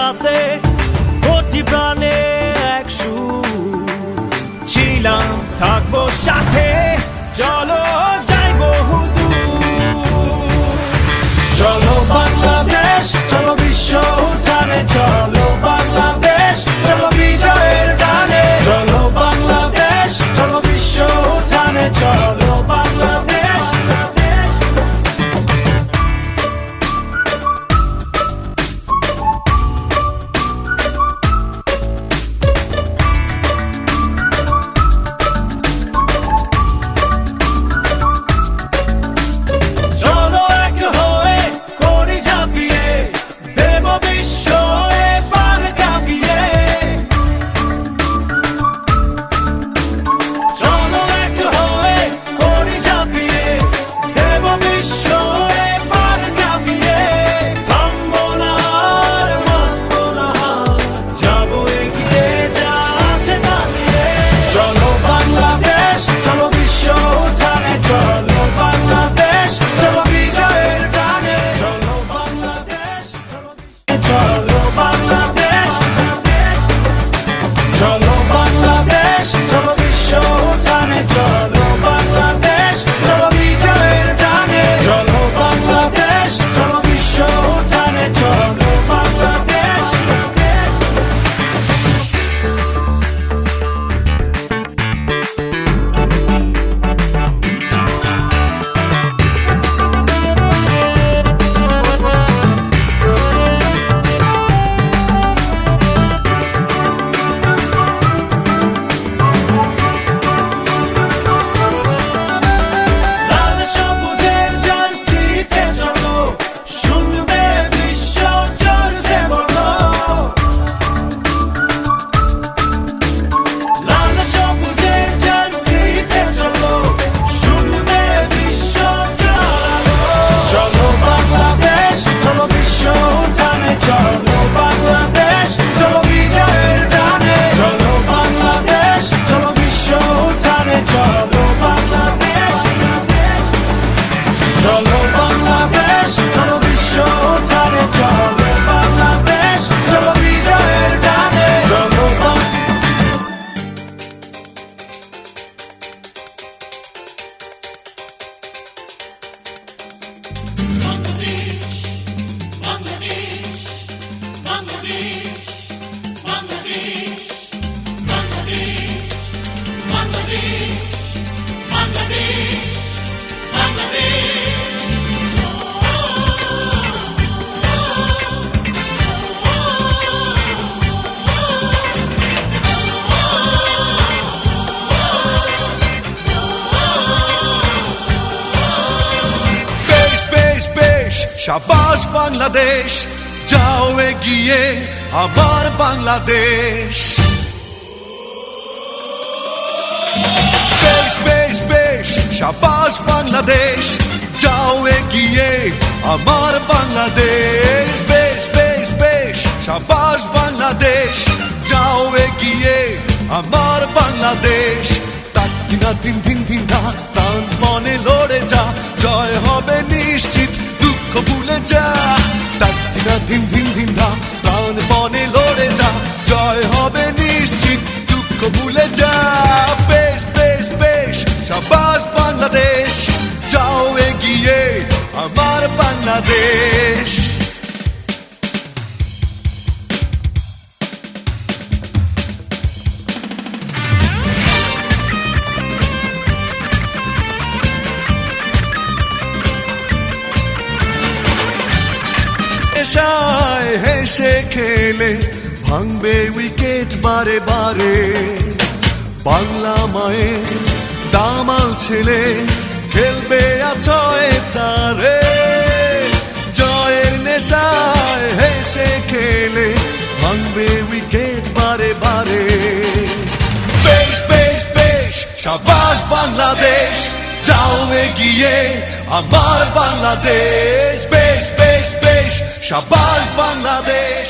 সাথে কোটি প্রাণে এক সুর ছিলাম থাকবো সাথে চলো যাই বহুদূর চলো বাংলাদেশ চলো বিশ্ব উঠানে চলো বাংলাদেশ চলো বিজয়ের টানে চলো বাংলাদেশ চলো বিশ্ব উঠানে চলো বাংলাদেশ শাবাশ বাংলাদেশ যাও এগিয়ে আমার বাংলাদেশ বেশ বেশ বেশ শাবাশ বাংলাদেশ যাও এগিয়ে আমার বাংলাদেশ বেশ বেশ বেশ শাবাশ বাংলাদেশ যাও এগিয়ে আমার বাংলাদেশ তাকিনা দিন দিন দিন না প্রাণপণে লড়ে যা জয় হবে নিশ্চিত ভুলে যা তাকিনা দিন দিন দিন না প্রাণপণে লড়ে যা জয় হবে নিশ্চিত দুঃখ ভুলে যা বেশ বেশ বেশ শাবাশ বাংলাদেশ যাও এগিয়ে আমার বাংলাদেশ হেসে খেলে ভাঙবে উইকেট বারে বারে বাংলা মায়ের দামাল ছেলে খেলবে আছয়ে চারে জয়ের নেশায় হেসে খেলে ভাঙবে উইকেট বারে বারে বেশ বেশ বেশ শাবাশ বাংলাদেশ যাও এগিয়ে আমার বাংলাদেশ বেশ বেশ বেশ শাবাশ বাংলাদেশ